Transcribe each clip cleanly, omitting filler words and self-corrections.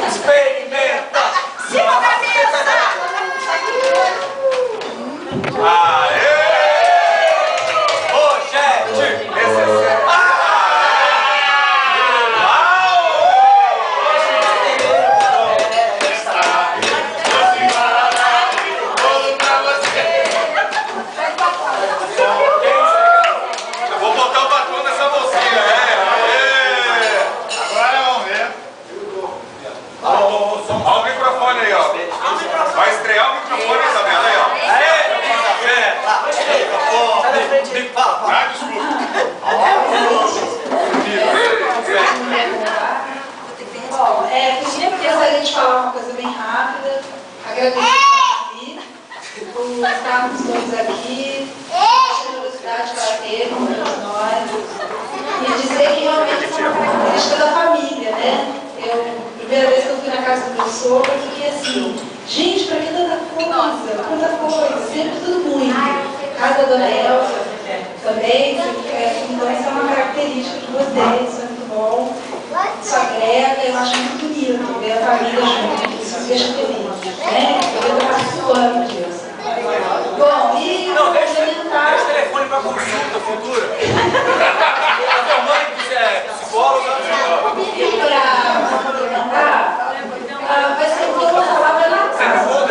Experimenta! Cima da mesa! Aê! Rogério! Vou botar o batom nessa mocinha, Agora vamos ver. Olha o microfone aí, ó. Vai estrear o microfone, Isabela, aí, ó. Bom, gostaria de falar uma coisa bem rápida. Agradecer por estarmos todos aqui, a generosidade que ela teve com todos nós. E dizer que realmente isso é uma característica da família, né? Primeira vez que eu fui na casa do meu sogro, eu fiquei assim, gente, pra que tanta coisa, sempre tudo muito. Casa da dona Elsa também, então essa é uma característica de vocês, isso é muito bom. Isso agrega, eu acho muito bonito ver a família junto, isso me deixa feliz, né? Eu estou participando disso. Bom, e não, deixa o telefone para consulta futura. Sua mãe que é psicóloga. E para complementar, vai ser o que eu vou falar vai na casa.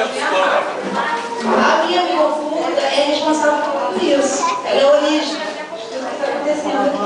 A minha amiga oculta é responsável por tudo isso. Ela é a origem de tudo que está acontecendo aqui.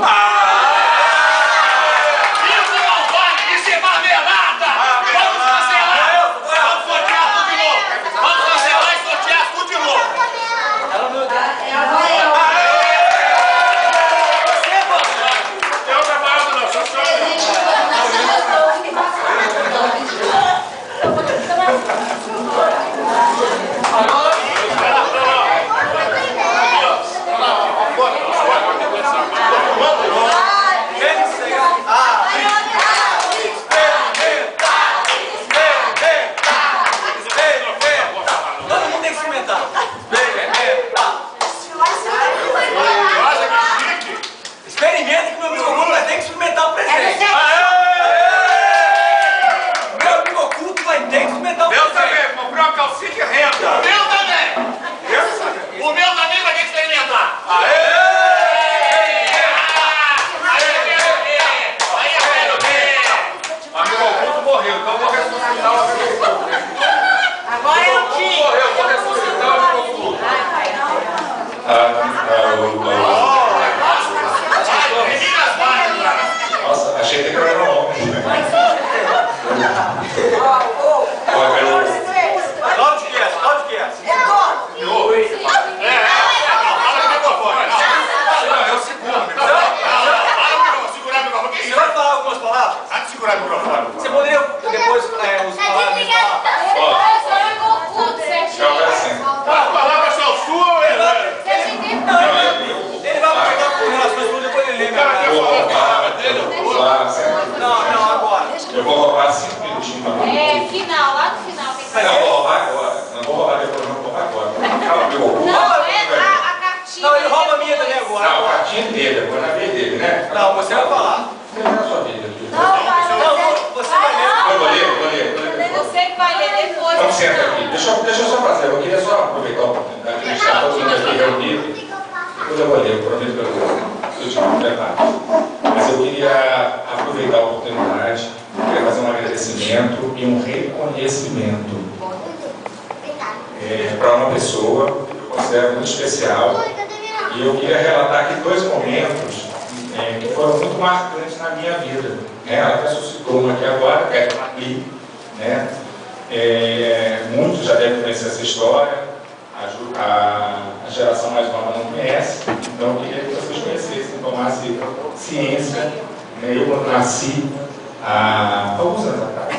Você poderia depois os palavras palavras são suas, ele vai perguntar com relações tudo, depois ele lembra. Não, agora. Eu vou roubar 5 minutinhos para você. Final, lá no final. Não, vou roubar agora. Não vou roubar depois, não vou roubar agora. Calma, meu. Não, a cartinha. Não, ele rouba a minha também agora. Não, a cartinha dele, agora na vez dele, né? Não, você vai falar. Não é a sua vida. Não, você vai ler. Eu vou ler. Você que vai ler depois. Vamos sentar aqui. Deixa eu só fazer. Eu queria só aproveitar a oportunidade de estar todo mundo aqui reunido. Depois eu vou ler, eu prometo que eu vou. Eu te mando preparo. Mas eu queria aproveitar a oportunidade, queria fazer um agradecimento e um reconhecimento para uma pessoa que eu considero muito especial. E eu queria relatar aqui 2 momentos que foram muito marcantes na minha vida. Ela até suscitou uma aqui agora, que é a Marli, né? Muitos já devem conhecer essa história, a geração mais nova não conhece, então eu queria que vocês conhecessem, tomassem ciência. Eu, quando nasci, há alguns anos atrás,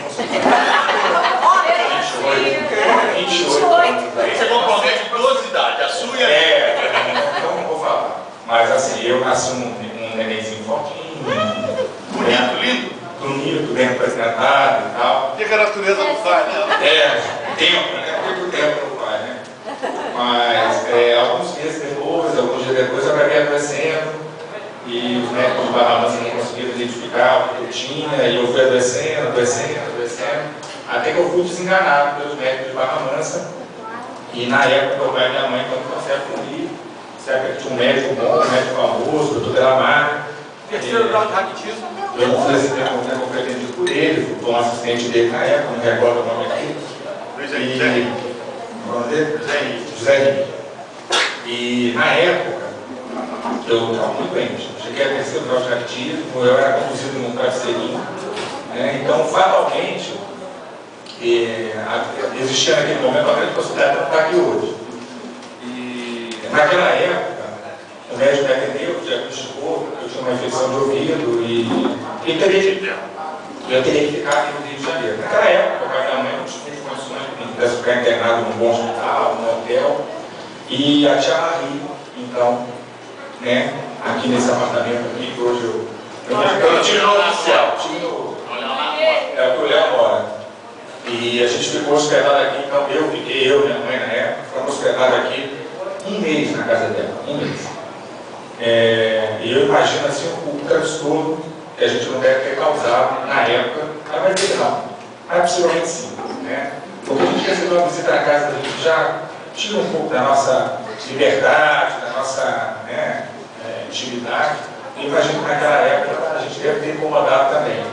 28. Você compromete 12 de idade, a sua e a então não vou falar. Mas assim, eu nasci um nenenzinho fortinho, bonito, bem apresentado e tal. O que a natureza não faz, né? Tempo, né? Muito tempo não faz, né? Mas alguns meses depois, alguns dias depois, eu acabei adoecendo e os médicos de Barra Mansa não conseguiram identificar o que eu tinha, e eu fui adoecendo, até que eu fui desenganado pelos médicos de Barra Mansa. E na época, meu pai e minha mãe, quando conseguem comigo, sabe que tinha um médico bom, um médico famoso, doutor Delamar. Terceiro grau de raquitismo. Eu não fiz esse tempo, eu fui atendido por ele, fui um assistente dele na época, não recordo o nome aqui. José Henrique. E na época, eu estava muito doente. Cheguei a terceiro grau de raquitismo, eu era conduzido num travesseirinho. Né? Então, fatalmente, existia naquele momento uma grande possibilidade de eu estar aqui hoje. E naquela época, o médico me atendeu, diagnosticou que eu tinha uma infecção de ouvido e eu teria que ficar aqui no Rio de Janeiro. Naquela época, meu pai e minha mãe não tinham condições de pudesse ficar internado num bom hospital, num hotel. E a tia Marie, então, né, aqui nesse apartamento aqui, que hoje eu tive no oficial, é o que o Léo mora. E a gente ficou hospedado aqui, então eu e minha mãe na época, fomos hospedados aqui um mês na casa dela, um mês. E eu imagino assim o transtorno que a gente não deve ter causado na época, mas vai ter não, possivelmente sim, né? Porque a gente recebeu uma visita na casa da gente já tira um pouco da nossa liberdade, da nossa intimidade, e imagino que naquela época a gente deve ter incomodado também.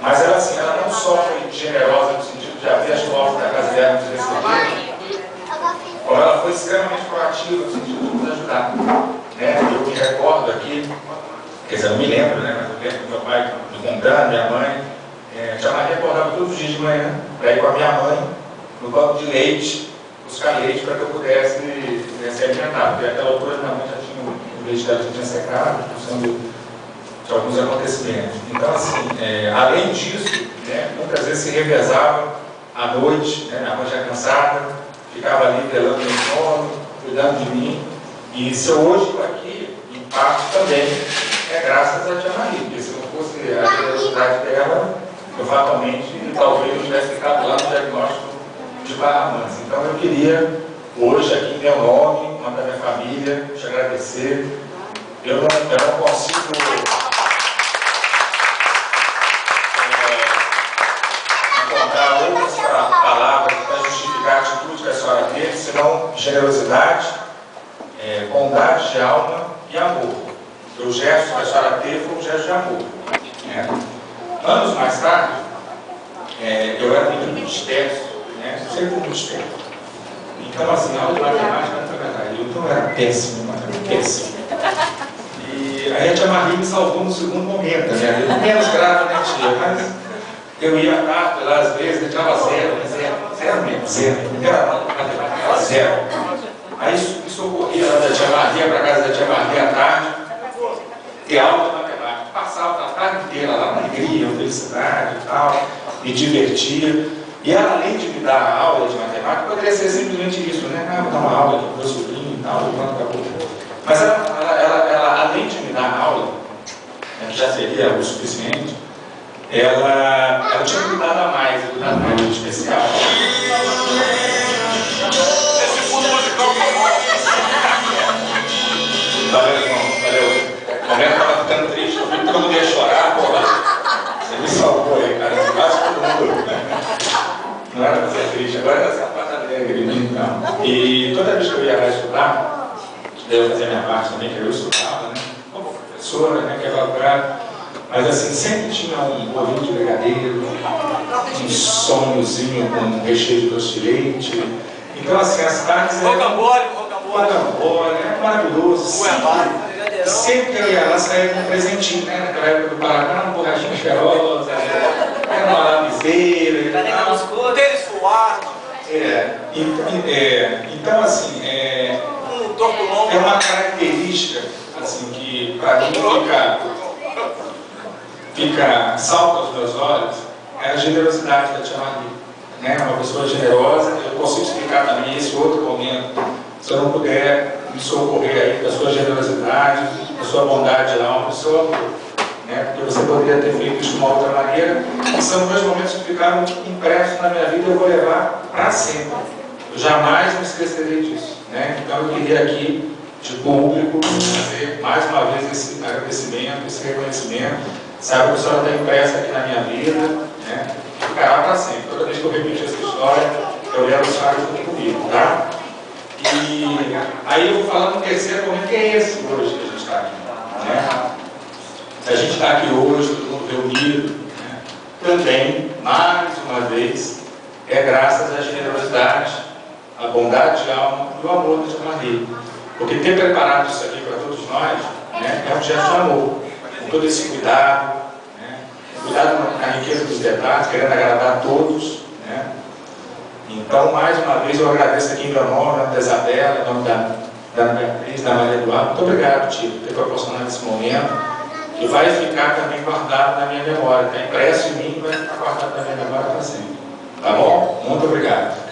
Mas ela assim, ela não só foi generosa no sentido de abrir as portas da casa dela nos receber, como ela foi extremamente proativa no sentido de nos ajudar. Eu me recordo aqui, quer dizer, eu não me lembro, né, mas eu lembro do meu pai me contando, minha mãe, tia Maria acordava todos os dias de manhã para ir com a minha mãe no banco de leite, buscar leite para que eu pudesse ser alimentado, porque até a altura minha mãe já tinha, o leite dela já tinha secado, por função de alguns acontecimentos. Então, assim, além disso, muitas vezes se revezava à noite, minha mãe já cansada, ficava ali velando meu sono, cuidando de mim. E se eu hoje estou aqui, em parte também, é graças a tia Maria, porque se não fosse a generosidade dela, eu fatalmente talvez não tivesse ficado lá no diagnóstico de Barra Mansa. Então eu queria, hoje, aqui em meu nome, em nome da minha família, te agradecer. Eu não consigo encontrar outras palavras para justificar a atitude que a senhora teve, senão generosidade, bondade de alma e amor. O gesto que a senhora teve foi um gesto de amor. Anos mais tarde, eu era muito disperso, sempre muito disperso. Então, assim, a aula de matemática não foi verdade. Então, eu era péssimo, péssimo. E aí a tia Marie me salvou no segundo momento, menos grave, né, tia? Mas eu ia à tarde lá, às vezes, eu tirava zero mesmo, zero. Aí socorria lá da tia Maria para casa da tia Maria à tarde, ter aula de matemática. Passava a tarde inteira lá, uma alegria, felicidade e tal, me divertia. E ela, além de me dar a aula de matemática, poderia ser simplesmente isso, né? Vou dar uma aula aqui para o meu sobrinho e tal, e pronto, acabou. Mas ela, além de me dar a aula, que já seria o suficiente, ela tinha me dado a mais, me dado uma aula especial. Esse fundo musical que eu gosto. Valeu, irmão, valeu. O momento estava ficando triste, eu vi que todo mundo ia chorar, porra. Você me salvou aí, cara, quase todo mundo. Não era para ser triste, agora era essa parte alegre, então. E toda vez que eu ia lá estudar, eu fazia minha parte também, que eu estudava, né? Como professora, né? Que era lugar. Mas assim, sempre tinha um bolinho de brigadeiro, um sonhozinho com recheio de doce de leite. Então, assim, as tardes Rocambole, era maravilhoso. Sempre que eu ia lá, saía com um presentinho, né? Naquela época do Paraná, uma borrachinha cheirosa, era uma lapiseira e tal. Tênis suado. Então, assim, Um torto longo. é uma característica, assim, que para mim salta aos meus olhos, é a generosidade da tia Maria. Uma pessoa generosa. Eu consigo explicar também esse outro momento, se eu não puder me socorrer aí da sua generosidade, da sua bondade de alma, do seu amor. Porque você poderia ter feito isso de uma outra maneira. E são dois momentos que ficaram impressos na minha vida e eu vou levar para sempre. Eu jamais me esquecerei disso. Então eu queria aqui de público, fazer mais uma vez esse agradecimento, esse reconhecimento. Sabe que a senhora está impressa aqui na minha vida, né? Ficará para sempre. Toda vez que eu repetir essa história, eu levo a senhora junto comigo, tá? E aí eu vou falar no terceiro momento, que é esse hoje que a gente está aqui, né? A gente está aqui hoje, todo mundo reunido, né? Também, mais uma vez, é graças à generosidade, à bondade de alma e ao amor da Tia Maria. Porque ter preparado isso aqui para todos nós, né, é um gesto de amor, com todo esse cuidado, né, cuidado na riqueza dos detalhes, querendo agradar a todos, né. Então, mais uma vez, eu agradeço aqui em meu nome, em nome da Isabela, em nome da Beatriz, da Maria Eduardo. Muito obrigado, Tio, por ter proporcionado esse momento, que vai ficar também guardado na minha memória, está impresso em mim e vai ficar guardado na minha memória para sempre. Tá bom? Muito obrigado.